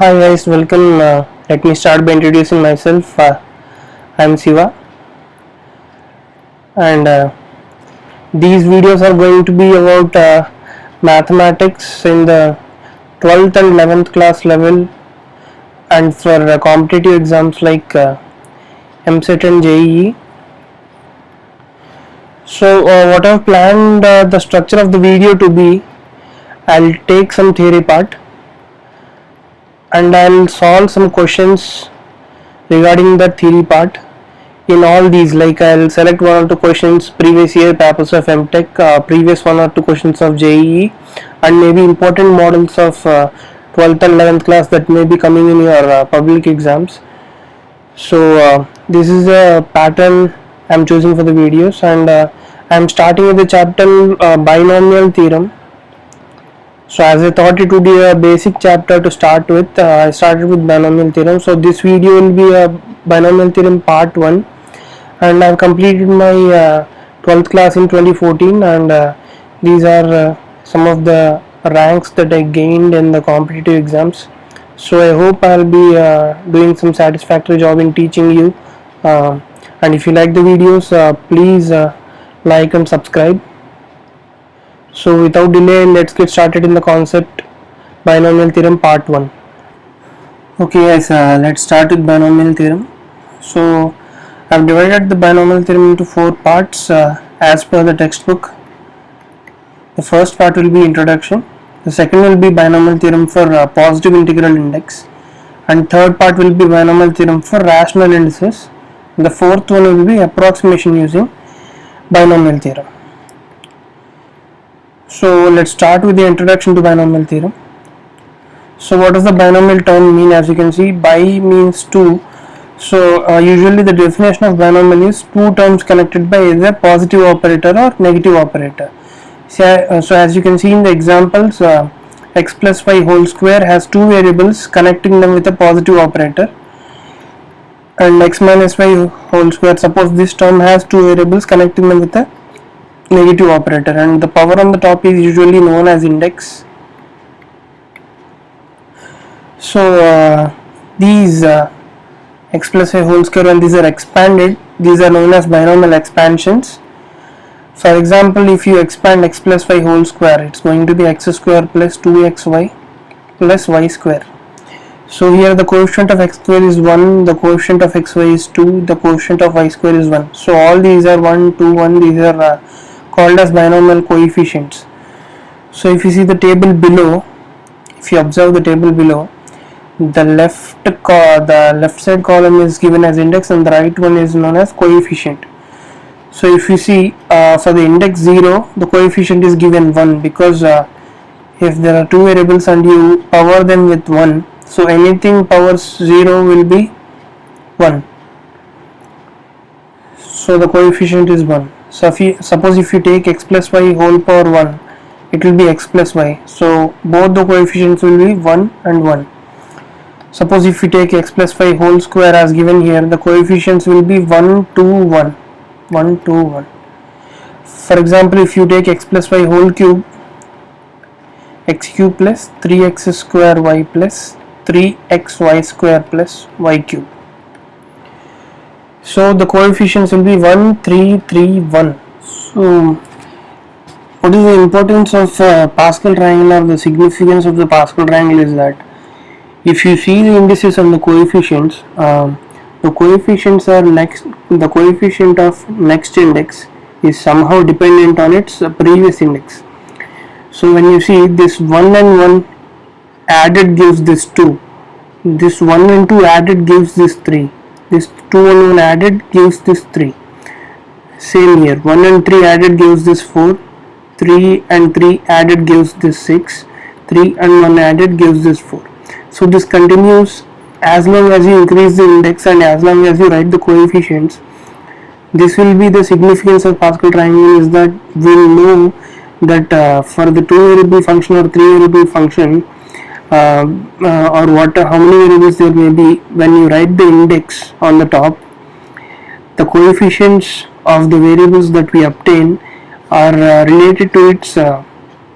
Hi guys, welcome. Let me start by introducing myself. I'm Siva, and these videos are going to be about mathematics in the 12th and 11th class level, and for competitive exams like MCET and JEE. So, what I've planned the structure of the video to be, I'll take some theory part, and I'll solve some questions regarding the theory part. In all these, like I'll select one or two questions previous year papers of MTech, previous one or two questions of JEE, and maybe important models of 12th and 11th class that may be coming in your public exams. So this is a pattern I'm choosing for the videos, and I'm starting with the chapter binomial theorem. So as I thought it would be a basic chapter to start with, I started with binomial theorem. So this video will be a binomial theorem part 1, and I've completed my 12th class in 2014, and these are some of the ranks that I gained in the competitive exams. So I hope I'll be doing some satisfactory job in teaching you, and if you like the videos, please like and subscribe. So without delay, let's get started in the concept binomial theorem part 1. Okay guys, let's start with binomial theorem. So I've divided the binomial theorem into 4 parts as per the textbook. The first part will be introduction, the second will be binomial theorem for positive integral index, and third part will be binomial theorem for rational indices. The fourth one will be approximation using binomial theorem. So let's start with the introduction to binomial theorem. So what does the binomial term mean? As you can see, bi means 2. So usually the definition of binomial is two terms connected by either positive operator or negative operator. So as you can see in the examples, x plus y whole square has two variables connecting them with a positive operator, and x minus y whole square, suppose this term has two variables connecting them with a negative operator, and the power on the top is usually known as index. So these x plus y whole square, when these are expanded, these are known as binomial expansions. For example, if you expand x plus y whole square, it's going to be x square plus 2xy plus y square. So here the coefficient of x square is 1, the coefficient of xy is 2, the coefficient of y square is 1. So all these are 1, 2, 1, these are called as binomial coefficients. So if you see the table below, if you observe the table below, the left side column is given as index and the right one is known as coefficient. So if you see for the index 0, the coefficient is given 1, because if there are two variables and you power them with 1, so anything powers 0 will be 1. So the coefficient is 1. So suppose if you take x plus y whole power 1, it will be x plus y. So both the coefficients will be 1 and 1. Suppose if you take x plus y whole square as given here, the coefficients will be 1, 2, 1. 1, 2, 1. For example, if you take x plus y whole cube, x cube plus 3x square y plus 3xy square plus y cube. So the coefficients will be 1, 3, 3, 1. So what is the importance of Pascal triangle, or the significance of the Pascal triangle is that if you see the indices and the coefficients, the coefficients are the coefficient of next index is somehow dependent on its previous index. So when you see this 1 and 1 added gives this 2, this 1 and 2 added gives this 3, this 2 and 1 added gives this 3. Same here, 1 and 3 added gives this 4, 3 and 3 added gives this 6, 3 and 1 added gives this 4. So this continues as long as you increase the index and as long as you write the coefficients. This will be the significance of Pascal triangle, is that we'll know that for the 2 variable function or 3 variable function, or how many variables there may be, when you write the index on the top, the coefficients of the variables that we obtain are related to its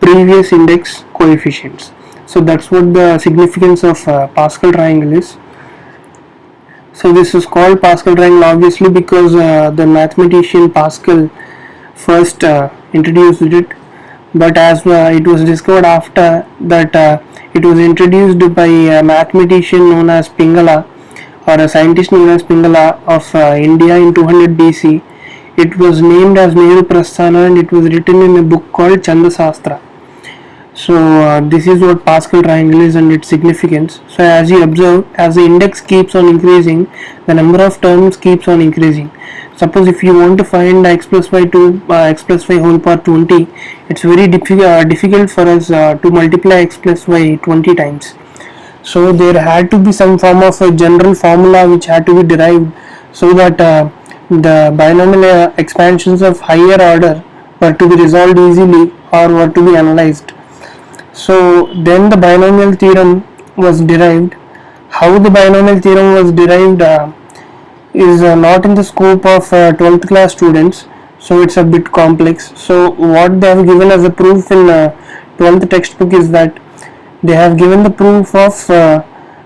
previous index coefficients. So that's what the significance of Pascal triangle is. So this is called Pascal triangle obviously because the mathematician Pascal first introduced it, but as it was discovered after that it was introduced by a mathematician known as Pingala, or a scientist known as Pingala of India in 200 BC. It was named as Nehru Prasthana and it was written in a book called Chandasastra. So this is what Pascal triangle is and its significance. So as you observe, as the index keeps on increasing, the number of terms keeps on increasing. Suppose if you want to find x plus y x plus y whole power 20, it's very difficult for us to multiply x plus y 20 times. So there had to be some form of a general formula which had to be derived so that the binomial expansions of higher order were to be resolved easily or were to be analyzed. So then the binomial theorem was derived. How the binomial theorem was derived is not in the scope of 12th class students, so it's a bit complex. So what they have given as a proof in 12th textbook is that they have given the proof of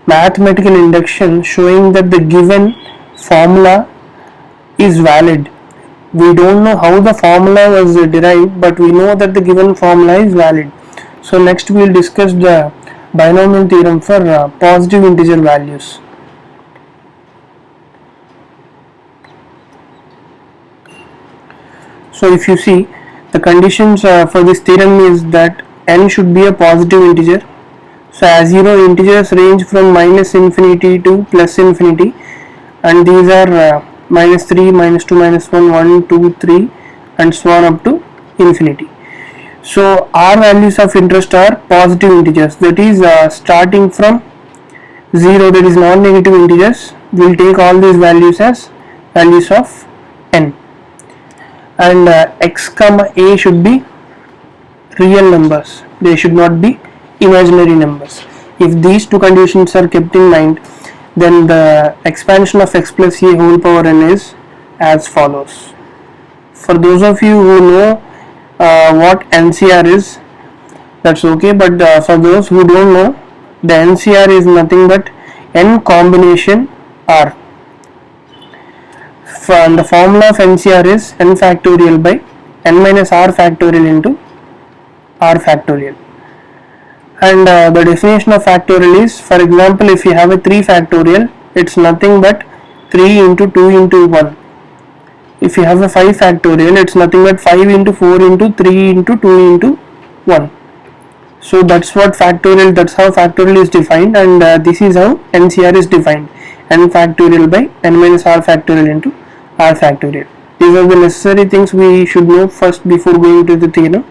mathematical induction showing that the given formula is valid. We don't know how the formula was derived, but we know that the given formula is valid. So next we will discuss the binomial theorem for positive integer values. So if you see, the conditions for this theorem is that n should be a positive integer. So as you know, integers range from minus infinity to plus infinity, and these are minus 3, minus 2, minus 1, 1, 2, 3 and so on up to infinity. So our values of interest are positive integers, that is starting from 0, that is non-negative integers. We will take all these values as values of n, and x comma a should be real numbers, they should not be imaginary numbers. If these two conditions are kept in mind, then the expansion of x plus a whole power n is as follows. For those of you who know what NCR is, that's okay, but for those who don't know, the NCR is nothing but n combination r. And the formula of NCR is n factorial by n minus r factorial into r factorial. And the definition of factorial is, for example, if you have a 3 factorial, it's nothing but 3 into 2 into 1. If you have a 5 factorial, it's nothing but 5 into 4 into 3 into 2 into 1. So that's what factorial, that's how factorial is defined, and this is how NCR is defined, n factorial by n minus r factorial into r factorial. These are the necessary things we should know first before going to the theorem.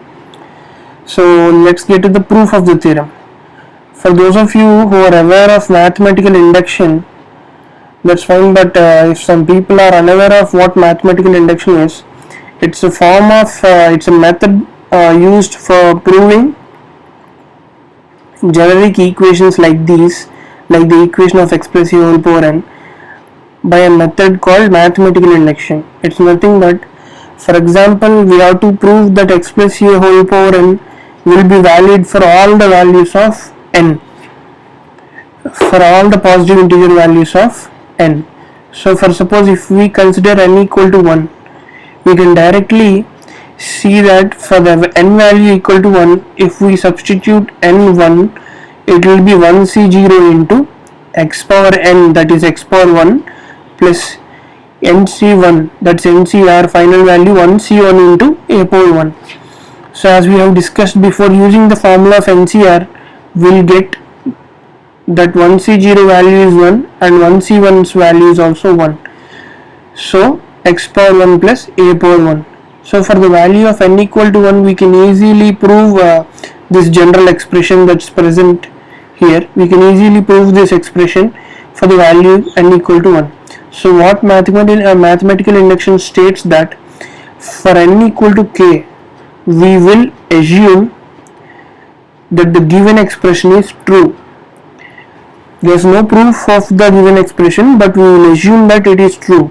So let's get to the proof of the theorem. For those of you who are aware of mathematical induction, that's fine, but if some people are unaware of what mathematical induction is, it's a form of, it's a method used for proving generic equations like these, like the equation of x plus a whole power n, by a method called mathematical induction. It's nothing but, for example, we have to prove that x plus a whole power n will be valid for all the values of n, for all the positive integer values of n. So for suppose if we consider n equal to 1, we can directly see that for the n value equal to 1, if we substitute n1, it will be 1c0 into x power n, that is x power 1, plus nc1, that's ncr, final value 1c1 into a power 1. So as we have discussed before, using the formula of NCR, we will get that 1c0 value is 1 and 1c1's value is also 1. So x power 1 plus a power 1. So for the value of n equal to 1, we can easily prove this general expression that's present here. We can easily prove this expression for the value n equal to 1. So what mathematical induction states that for n equal to k, we will assume that the given expression is true. There is no proof of the given expression, but we will assume that it is true.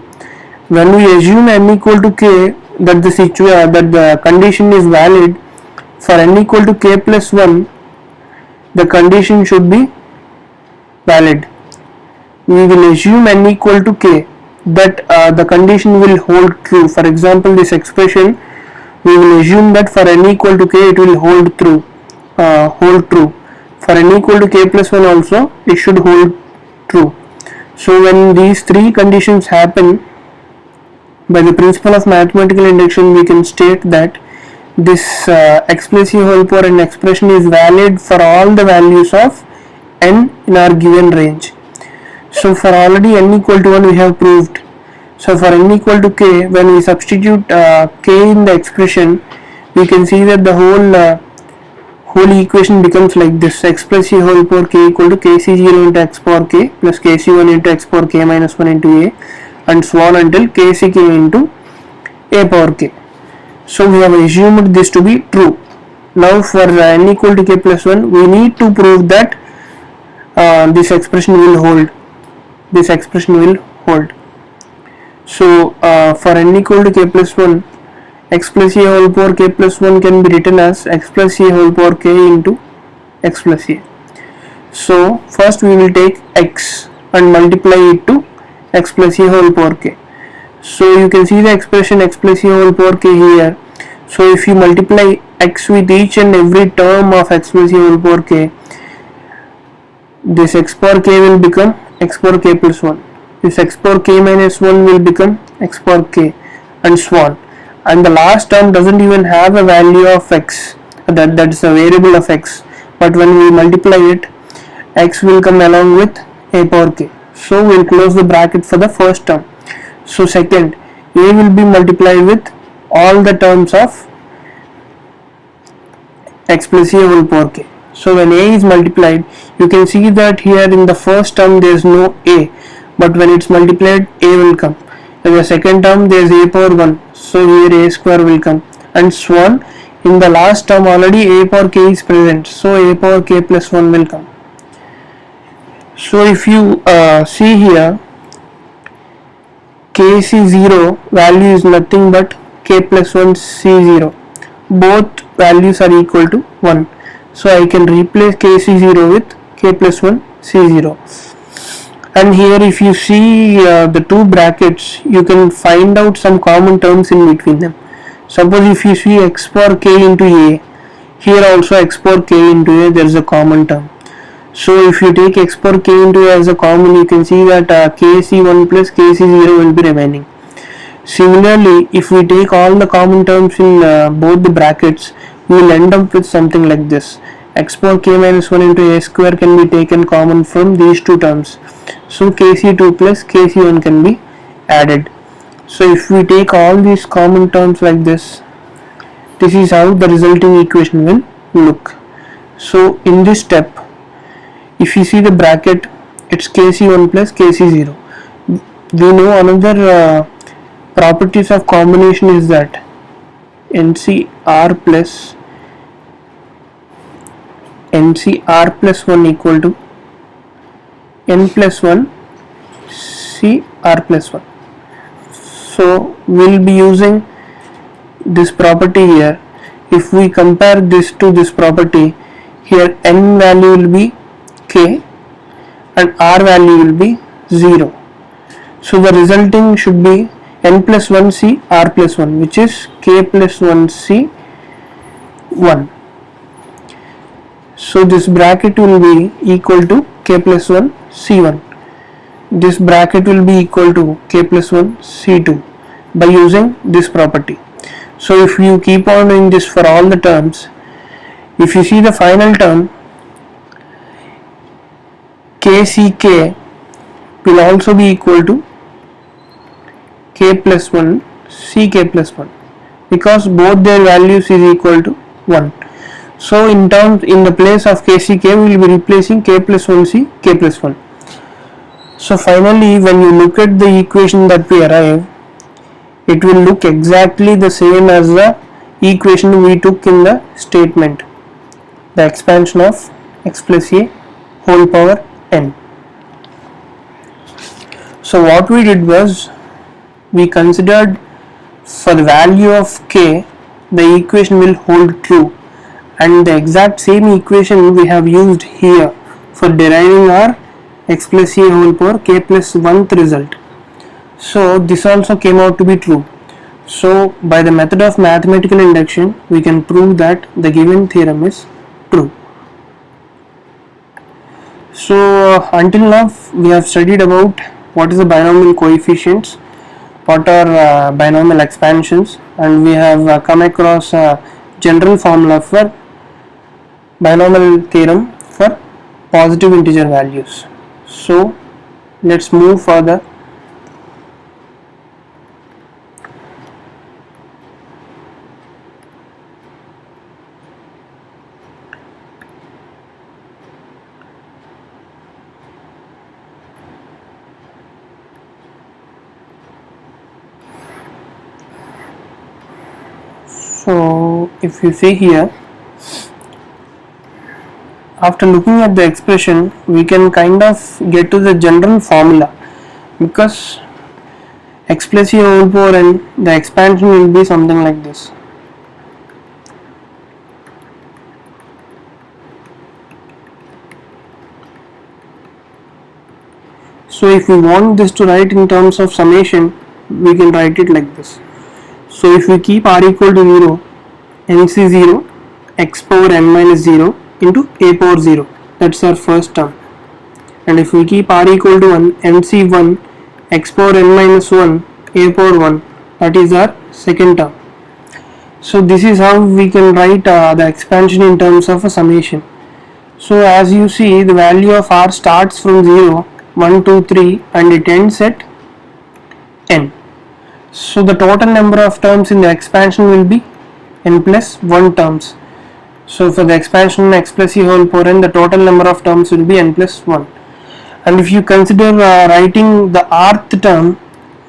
When we assume n equal to k, that the condition is valid for n equal to k plus 1, the condition should be valid. We will assume n equal to k, that the condition will hold true. For example, this expression, we will assume that for n equal to k it will hold true. For n equal to k plus 1 also it should hold true. So when these three conditions happen, by the principle of mathematical induction we can state that this x plus a whole power n expression is valid for all the values of n in our given range. So for already n equal to 1 we have proved. So for n equal to k, when we substitute k in the expression, we can see that the whole equation becomes like this: x plus a whole power k equal to kc0 into x power k plus kc1 into x power k minus 1 into a, and so on until kck into a power k. So we have assumed this to be true. Now for n equal to k plus 1, we need to prove that this expression will hold. So for n equal to k plus 1, x plus a whole power k plus 1 can be written as x plus a whole power k into x plus a. So first we will take x and multiply it to x plus a whole power k. So you can see the expression x plus a whole power k here. So if you multiply x with each and every term of x plus a whole power k, this x power k will become x power k plus 1. This x power k minus 1 will become x power k, and so on. And the last term doesn't even have a value of x, that is a variable of x, but when we multiply it, x will come along with a power k. So we will close the bracket for the first term. So second, a will be multiplied with all the terms of x plus a whole power k. So when a is multiplied, you can see that here in the first term there is no a, but when it's multiplied, a will come. In the second term there is a power 1, so here a square will come, and so on. In the last term already a power k is present, so a power k plus 1 will come. So if you see here, kc0 value is nothing but k plus 1 c0. Both values are equal to 1. So I can replace kc0 with k plus 1 c0. And here if you see the two brackets, you can find out some common terms in between them. Suppose if you see x power k into a, here also x power k into a, there is a common term. So if you take x power k into a as a common, you can see that kc1 plus kc0 will be remaining. Similarly, if we take all the common terms in both the brackets, we will end up with something like this: x power k minus 1 into a square can be taken common from these two terms. So kc2 plus kc1 can be added. So if we take all these common terms like this, this is how the resulting equation will look. So in this step, if you see the bracket, it's kc1 plus kc0. We know another properties of combination is that NCR plus 1 equal to n plus 1 CR plus 1. So we'll be using this property here. If we compare this to this property, here n value will be k and r value will be 0. So the resulting should be n plus 1 c r plus 1, which is k plus 1 c 1. So this bracket will be equal to k plus 1 c1. This bracket will be equal to k plus 1 c2 by using this property. So if you keep on doing this for all the terms, if you see the final term, kck will also be equal to k plus 1 ck plus 1, because both their values is equal to 1. So in the place of kck we will be replacing k plus 1 c k plus 1. So finally, when you look at the equation that we arrive, it will look exactly the same as the equation we took in the statement, the expansion of x plus a whole power n. So what we did was, we considered for the value of k, the equation will hold true, and the exact same equation we have used here for deriving our x plus c whole power k plus 1th result. So this also came out to be true. So by the method of mathematical induction we can prove that the given theorem is true. So until now we have studied about what is the binomial coefficients, what are binomial expansions, and we have come across a general formula for binomial theorem for positive integer values. So let's move further. So if you see here, after looking at the expression we can kind of get to the general formula, because x plus c whole power n, the expansion will be something like this. So if we want this to write in terms of summation, we can write it like this. So if we keep r equal to 0, nc0 x power n minus 0 into a power 0, that's our first term. And if we keep r equal to 1, nc1 x power n minus 1 a power 1, that is our second term. So this is how we can write the expansion in terms of a summation. So as you see, the value of r starts from 0, 1, 2, 3 and it ends at n. So the total number of terms in the expansion will be n plus 1 terms. So for the expansion x plus c whole power n, the total number of terms will be n plus 1. And if you consider writing the rth term,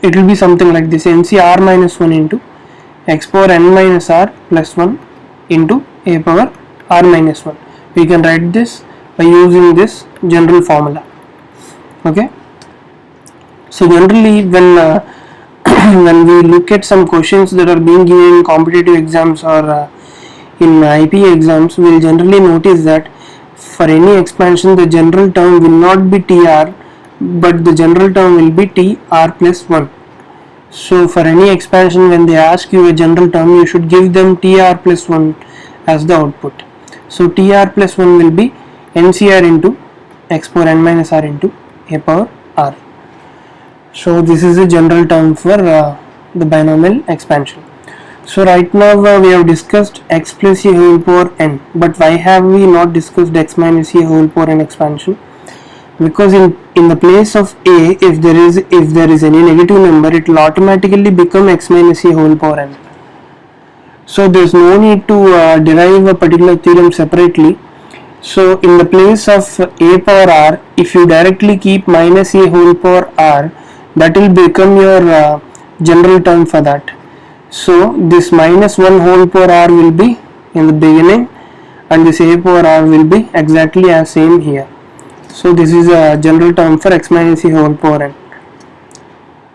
it will be something like this: nc r minus 1 into x power n minus r plus 1 into a power r minus 1. We can write this by using this general formula. Okay. So generally when when we look at some questions that are being given in competitive exams or in IP exams, we will generally notice that for any expansion the general term will not be TR, but the general term will be TR plus 1. So for any expansion, when they ask you a general term, you should give them TR plus 1 as the output. So TR plus 1 will be NCR into x power n minus r into a power r. So this is a general term for the binomial expansion. So right now we have discussed x plus c whole power n, but why have we not discussed x minus c whole power n expansion? Because in the place of a, if there is any negative number, it will automatically become x minus c whole power n. So there is no need to derive a particular theorem separately. So in the place of a power r, if you directly keep minus a whole power r, that will become your general term for that. So this minus 1 whole power r will be in the beginning and this a power r will be exactly as same here. So this is a general term for x minus c whole power n.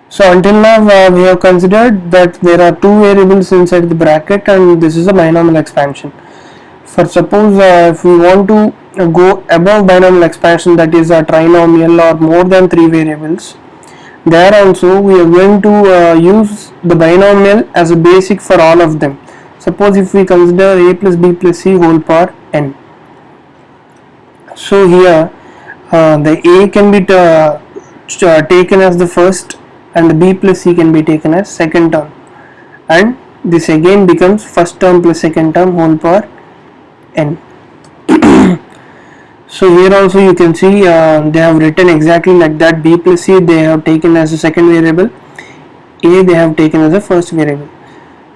So until now we have considered that there are two variables inside the bracket and this is a binomial expansion. For suppose if we want to go above binomial expansion, that is a trinomial or more than 3 variables, there also we are going to use the binomial as a basic for all of them. Suppose if we consider a plus b plus c whole power n. So here the a can be taken as the first and the b plus c can be taken as second term, and this again becomes first term plus second term whole power n. So here also you can see they have written exactly like that. B plus c they have taken as a second variable, a they have taken as a first variable.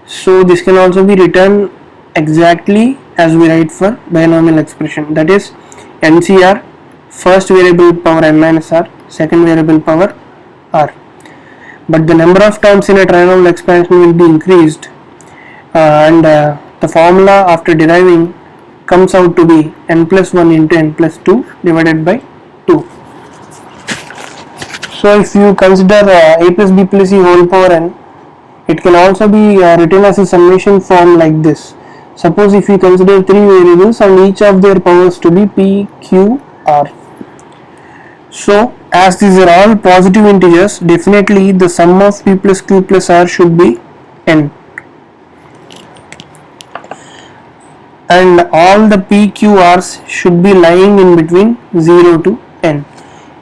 So this can also be written exactly as we write for binomial expression, that is NCR first variable power n minus r, second variable power r. But the number of terms in a trinomial expansion will be increased and the formula after deriving comes out to be n plus 1 into n plus 2 divided by 2. So if you consider a plus b plus c whole power n, it can also be written as a summation form like this. Suppose if we consider three variables and each of their powers to be p, q, r. So as these are all positive integers, definitely the sum of p plus q plus r should be n. And all the p, q, r's should be lying in between 0 to n.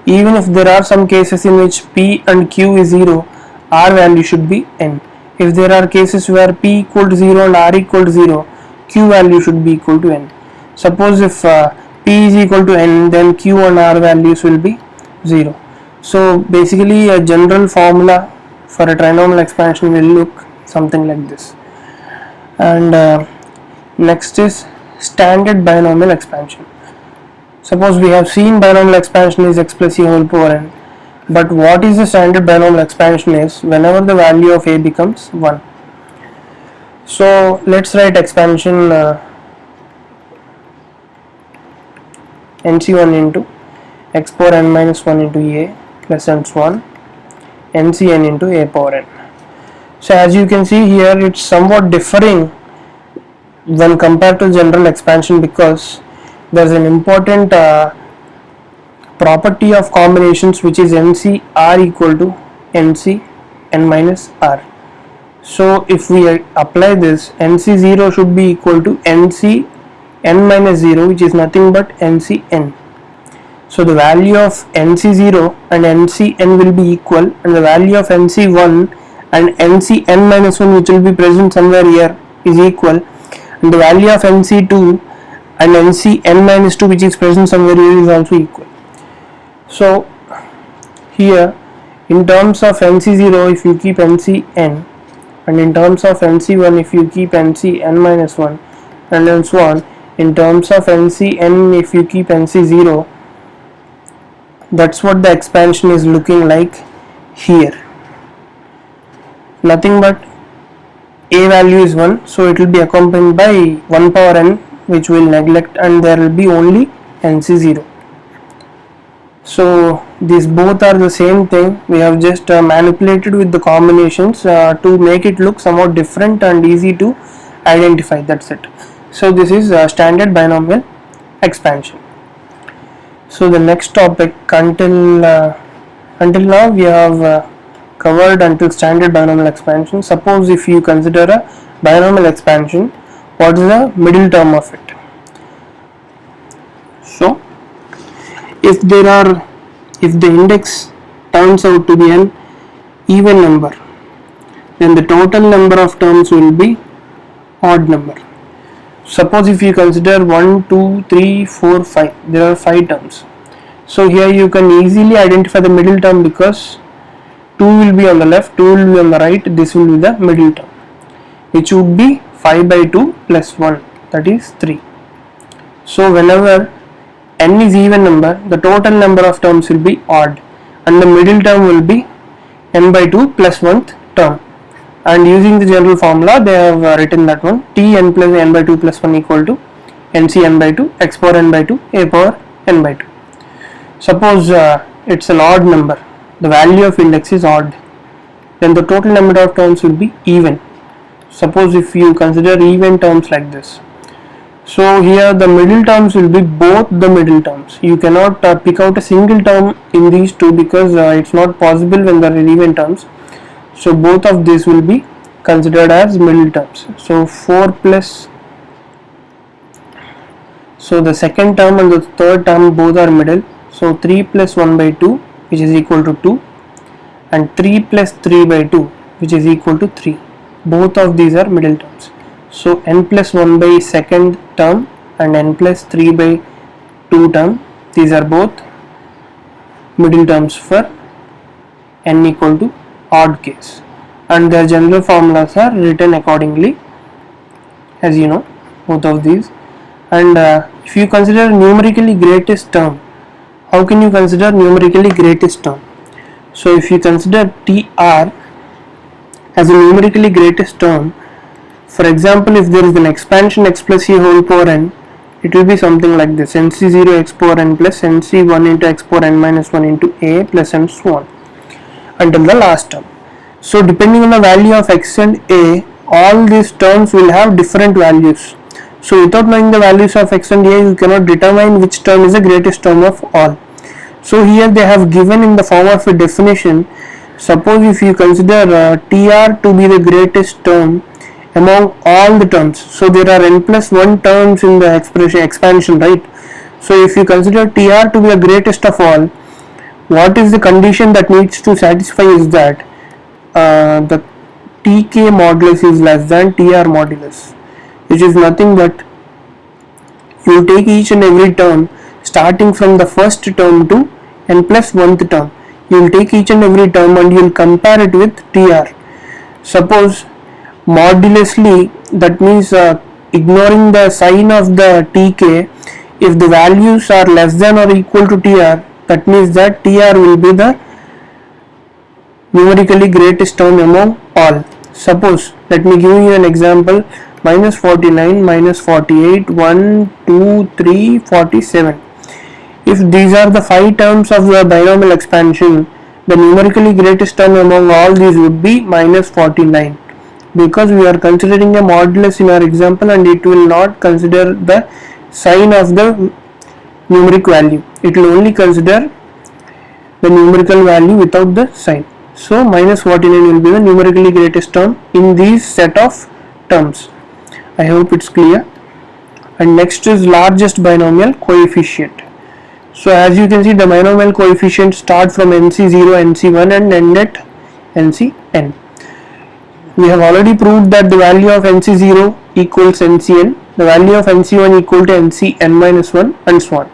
Even if there are some cases in which p and q is 0, r value should be n. If there are cases where p equal to 0 and r equal to 0, q value should be equal to n. Suppose if p is equal to n, then q and r values will be 0. So basically a general formula for a trinomial expansion will look something like this. And next is standard binomial expansion. Suppose we have seen binomial expansion is x plus a whole power n, but what is the standard binomial expansion is whenever the value of a becomes 1. So let's write expansion nc1 into x power n minus 1 into a plus and so on ncn into a power n. So as you can see here, it's somewhat differing when compared to general expansion, because there is an important property of combinations which is nc r equal to nc n minus r. So if we apply this, nc0 should be equal to nc n minus 0, which is nothing but ncn. So the value of nc0 and ncn will be equal, and the value of nc1 and ncn minus 1, which will be present somewhere here, is equal, and the value of nc2 and ncn minus 2, which is present somewhere here, is also equal. So here in terms of nc0, if you keep ncn, and in terms of nc1 if you keep ncn minus 1, and then so on, in terms of ncn if you keep nc0, that's what the expansion is looking like here. Nothing but a value is 1, so it will be accompanied by 1 power n, which will neglect, and there will be only nc0. So these both are the same thing. We have just manipulated with the combinations to make it look somewhat different and easy to identify. That's it. So this is standard binomial expansion. So the next topic, until now we have covered until standard binomial expansion. Suppose if you consider a binomial expansion, what is the middle term of it? So if the index turns out to be an even number, then the total number of terms will be odd number. Suppose if you consider 1, 2, 3, 4, 5, there are 5 terms. So here you can easily identify the middle term, because 2 will be on the left, 2 will be on the right, this will be the middle term, which would be 5 by 2 plus 1, that is 3. So whenever n is even number, the total number of terms will be odd, and the middle term will be n by 2 plus 1th term. And using the general formula, they have written that one, t n plus n by 2 plus 1 equal to nc n by 2 x power n by 2 a power n by 2. Suppose it's an odd number, the value of index is odd, then the total number of terms will be even. Suppose if you consider even terms like this, so here the middle terms will be both the middle terms. You cannot pick out a single term in these two, because it's not possible when there are even terms. So both of these will be considered as middle terms. So 4 plus, so the second term and the third term both are middle. So 3 plus 1 by 2, which is equal to 2, and 3 plus 3 by 2, which is equal to 3. Both of these are middle terms. So n plus 1 by second term and n plus 3 by 2 term, these are both middle terms for n equal to odd case, and their general formulas are written accordingly, as you know, both of these. And if you consider numerically greatest term, how can you consider numerically greatest term? So if you consider TR as a numerically greatest term, for example, if there is an expansion x plus a whole power n, it will be something like this, nc0 x power n plus nc1 into x power n minus 1 into a plus and so on until the last term. So depending on the value of x and a, all these terms will have different values. So without knowing the values of x and a, you cannot determine which term is the greatest term of all. So here they have given in the form of a definition. Suppose if you consider TR to be the greatest term among all the terms, so there are n plus 1 terms in the expansion, right? So if you consider TR to be the greatest of all, what is the condition that needs to satisfy is that the TK modulus is less than TR modulus, which is nothing but you take each and every term starting from the first term to n plus 1th term. You will take each and every term and you will compare it with TR. Suppose modulously, that means ignoring the sign of the TK, if the values are less than or equal to TR, that means that TR will be the numerically greatest term among all. Suppose, let me give you an example, minus 49, minus 48, 1, 2, 3, 47. If these are the 5 terms of the binomial expansion, the numerically greatest term among all these would be minus 49, because we are considering a modulus in our example and it will not consider the sign of the numeric value. It will only consider the numerical value without the sign. So minus 49 will be the numerically greatest term in these set of terms. I hope it's clear. And next is largest binomial coefficient. So as you can see, the binomial coefficients start from NC0, NC1 and end at NCn. We have already proved that the value of NC0 equals NCn, the value of NC1 equal to NCn minus 1 and so on.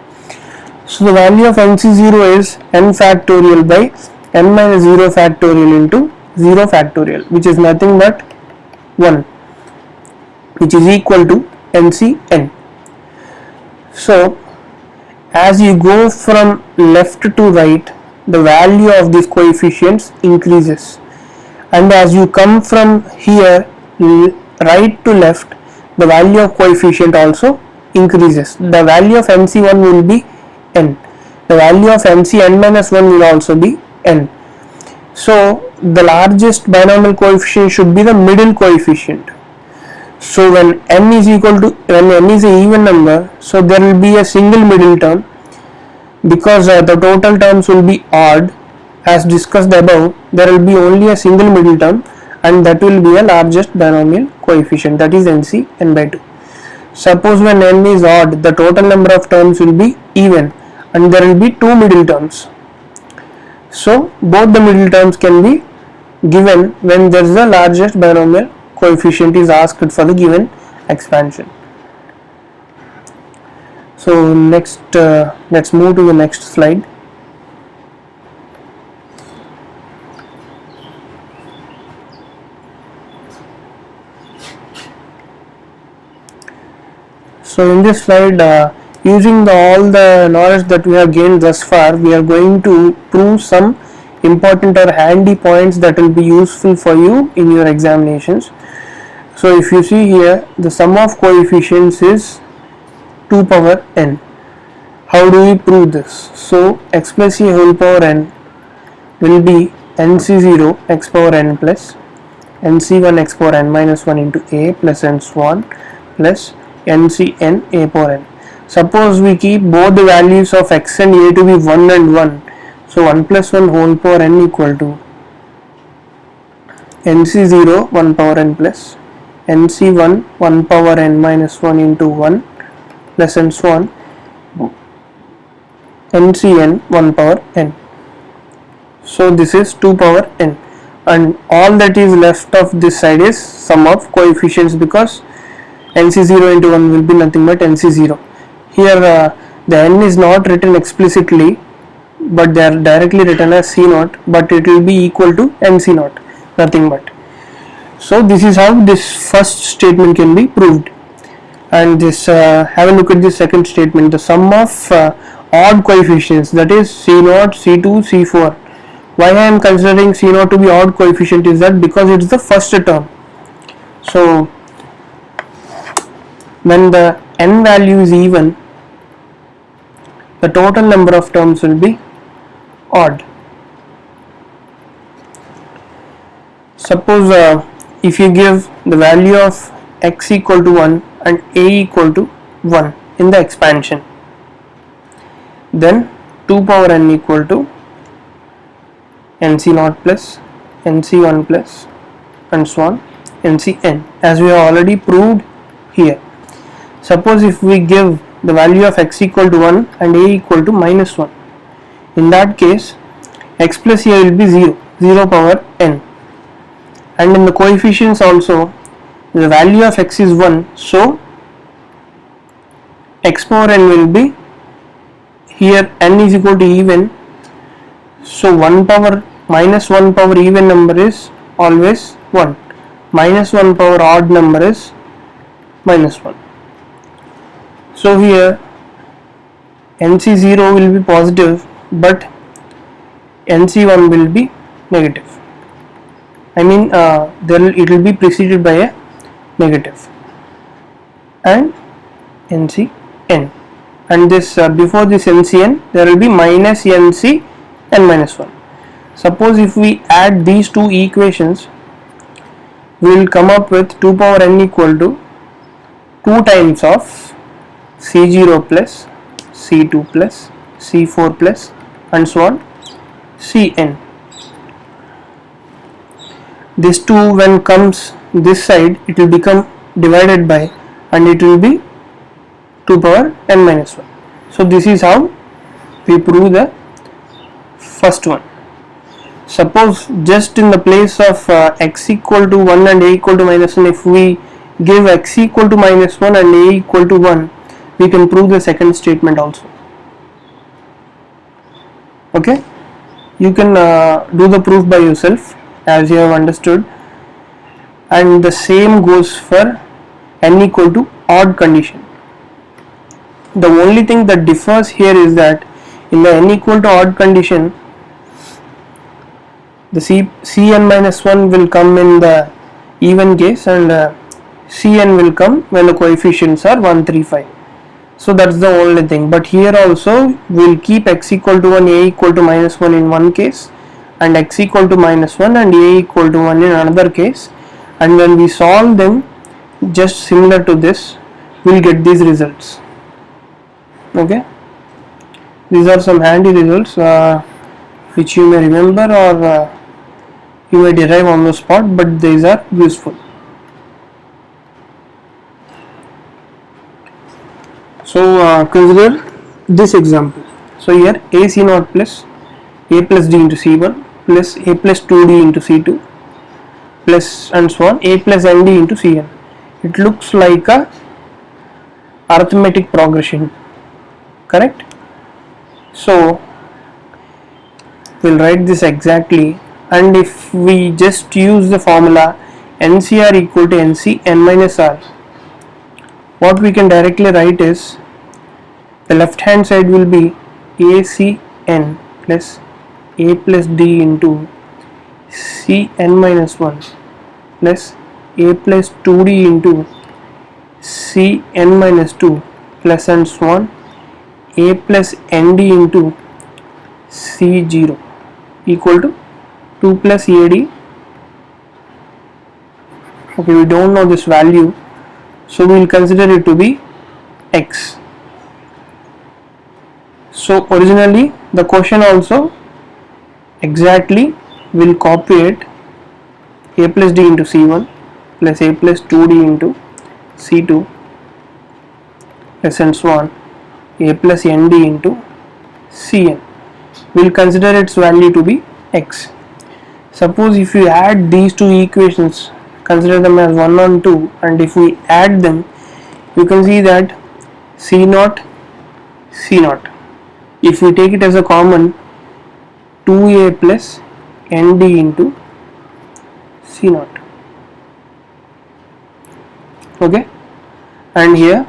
So the value of NC0 is n factorial by n minus 0 factorial into 0 factorial, which is nothing but 1, which is equal to NCn. So as you go from left to right, the value of these coefficients increases, and as you come from here right to left, the value of coefficient also increases. The value of NC1 will be n, the value of NCn minus 1 will also be n. So the largest binomial coefficient should be the middle coefficient. So when n is equal to, when n is an even number, so there will be a single middle term, because the total terms will be odd. As discussed above, there will be only a single middle term, and that will be a largest binomial coefficient, that is NC n by 2. Suppose when n is odd, the total number of terms will be even and there will be 2 middle terms. So both the middle terms can be given when there is the largest binomial coefficient is asked for the given expansion. So next, let's move to the next slide. So in this slide, using all the knowledge that we have gained thus far, we are going to prove some important or handy points that will be useful for you in your examinations. So if you see here, the sum of coefficients is 2 power n. How do we prove this? So x plus a whole power n will be nc0 x power n plus nc1 x power n minus 1 into a plus n so on plus ncn a power n. Suppose we keep both the values of x and a to be 1 and 1. So 1 plus 1 whole power n equal to nc0 1 power n plus nc1 1 power n minus 1 into 1 plus and so on ncn 1 power n. So this is 2 power n, and all that is left of this side is sum of coefficients, because nc0 into 1 will be nothing but nc0. Here the n is not written explicitly, but they are directly written as c0, but it will be equal to nc0, nothing but. So this is how this first statement can be proved. And this have a look at the second statement. The sum of odd coefficients, that is c0, c2, c4. Why I am considering c0 to be odd coefficient is that because it is the first term. So when the n value is even, the total number of terms will be odd. Suppose if you give the value of x equal to 1 and a equal to 1 in the expansion. Then 2 power n equal to nc0 plus nc1 plus and so on ncn, as we have already proved here. Suppose if we give the value of x equal to 1 and a equal to minus 1, in that case x plus a will be 0 power n, and in the coefficients also the value of x is 1, so x power n will be, here n is equal to even, so 1 power minus 1 power even number is always 1, minus 1 power odd number is minus 1. So here nc0 will be positive but nc1 will be negative. I mean it will be preceded by a negative, and ncn, and this before this ncn there will be minus nc n minus 1. Suppose if we add these two equations, we will come up with 2 power n equal to 2 times of c0 plus c2 plus c4 plus and so on cn. This 2 when comes this side, it will become divided by, and it will be 2 power n minus 1. So this is how we prove the first one. Suppose just in the place of x equal to 1 and a equal to minus 1, if we give x equal to minus 1 and a equal to 1, we can prove the second statement also. Okay, you can do the proof by yourself as you have understood, and the same goes for n equal to odd condition. The only thing that differs here is that in the n equal to odd condition, the cn minus 1 will come in the even case, and cn will come when the coefficients are 1, 3, 5. So that's the only thing. But here also we will keep x equal to 1, a equal to minus 1 in one case, and x equal to minus 1 and a equal to 1 in another case, and when we solve them just similar to this, we will get these results. Okay, these are some handy results which you may remember or you may derive on the spot, but these are useful. So consider this example. So here a c0 plus a plus d into c1 plus a plus 2d into c2 plus and so on a plus nd into cn. It looks like a arithmetic progression, correct? So we'll write this exactly, and if we just use the formula ncr equal to nc n minus r, what we can directly write is the left hand side will be acn plus a plus d into cn minus 1 plus a plus 2d into cn minus 2 plus and so on a plus nd into c0 equal to 2 plus ad. Okay, we don't know this value, so we will consider it to be x. So originally the question also exactly will copy it, a plus d into c1 plus a plus 2d into c2 plus and so on a plus nd into cn. We will consider its value to be x. Suppose if you add these two equations, consider them as 1 and 2, and if we add them, you can see that c0 c0, if we take it as a common, 2a plus nd into c0. Okay, and here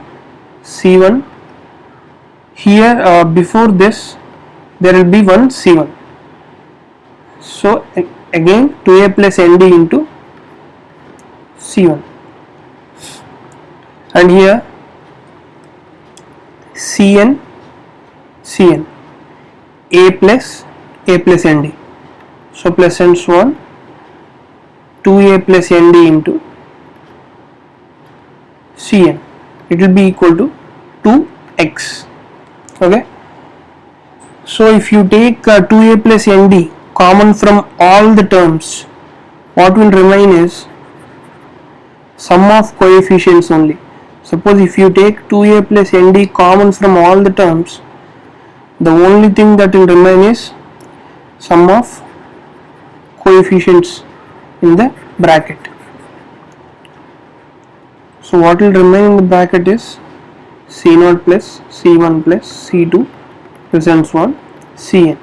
c1, here before this there will be one c1, so again 2a plus nd into c1, and here cn a plus nd, so plus and so on 2a plus nd into cn. it will be equal to 2x. Okay, so if you take 2a plus nd common from all the terms, what will remain is sum of coefficients only. Suppose if you take 2a plus nd common from all the terms, the only thing that will remain is sum of coefficients in the bracket. So what will remain in the bracket is c0 plus c1 plus c2 plus and so on cn.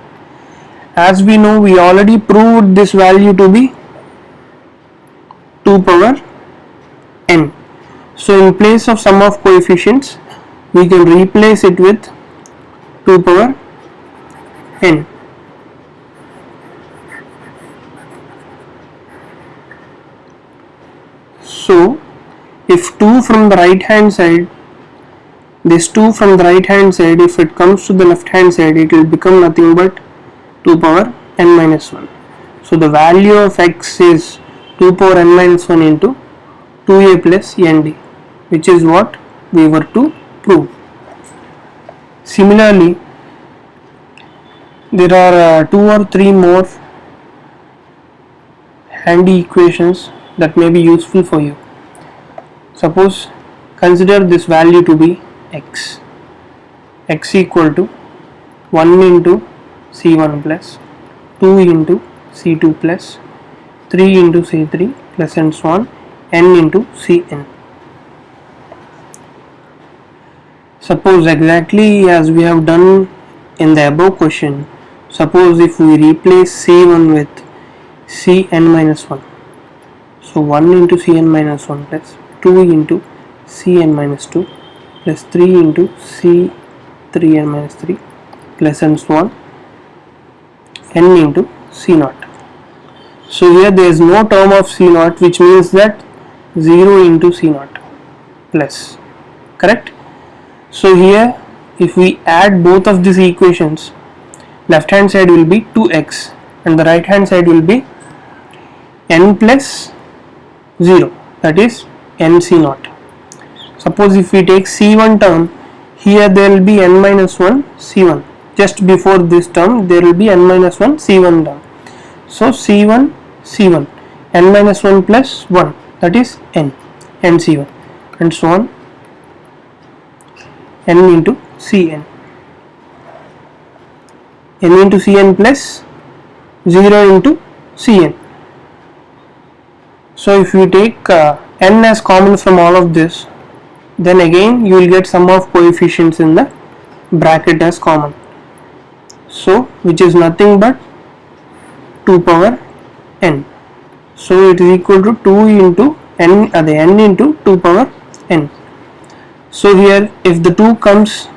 As we know, we already proved this value to be 2 power n. So in place of sum of coefficients, we can replace it with 2 power n. So if 2 from the right hand side, this 2 from the right hand side, if it comes to the left hand side, it will become nothing but 2 power n minus 1. So the value of x is 2 power n minus 1 into 2a plus nd, which is what we were to prove. Similarly, there are 2 or 3 more handy equations that may be useful for you. Suppose consider this value to be x equal to 1 into c1 plus 2 into c2 plus 3 into c3 plus and so on n into cn. Suppose exactly as we have done in the above question, suppose if we replace c1 with cn minus 1, so 1 into cn minus 1 plus 2 into cn minus 2 plus 3 into c3n minus 3 plus and so on n into c0. So here there is no term of c0, which means that 0 into c0 plus, correct? So here if we add both of these equations, left hand side will be 2x and the right hand side will be n plus 0, that is n c0. Suppose if we take c1 term, here there will be n minus 1 c1. Just before this term there will be n minus 1 c1 term. So c1 c1 n minus 1 plus 1, that is n c1 and so on n into cn, n into cn plus 0 into cn. So if you take n as common from all of this, then again you will get sum of coefficients in the bracket as common, so which is nothing but 2 power n. So it is equal to 2 into n, the n into 2 power n. So here if the 2 comes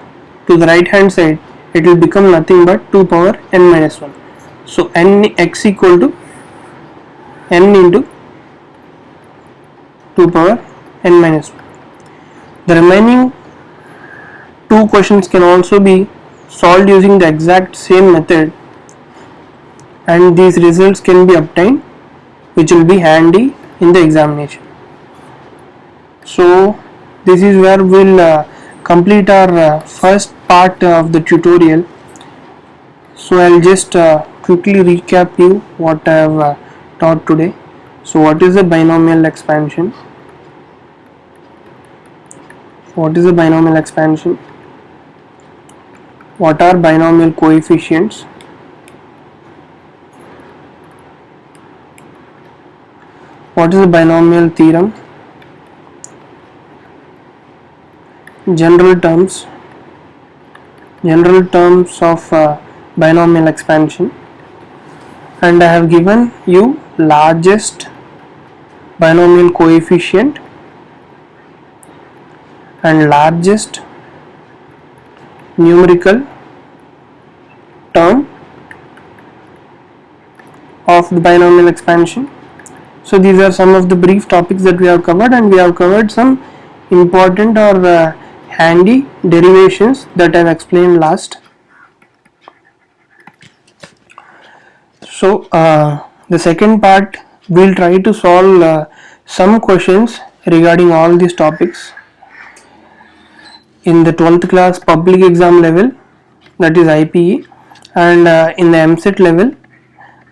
to the right hand side, it will become nothing but 2 power n minus 1. So n x equal to n into 2 power n minus 1. The remaining 2 questions can also be solved using the exact same method, and these results can be obtained, which will be handy in the examination. So this is where we'll complete our first part of the tutorial. So I'll just quickly recap you what I have taught today. So what is a binomial expansion? What is a binomial expansion? What are binomial coefficients? What is a binomial theorem? General terms of binomial expansion, and I have given you largest binomial coefficient and largest numerical term of the binomial expansion. So these are some of the brief topics that we have covered, and we have covered some important or handy derivations that I have explained last. So the second part, we'll try to solve some questions regarding all these topics. in the 12th class public exam level, that is IPE, and in the MCET level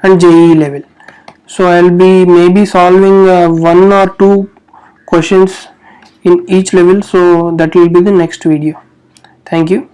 and JEE level. So I'll be maybe solving one or two questions in each level, so that will be the next video. Thank you.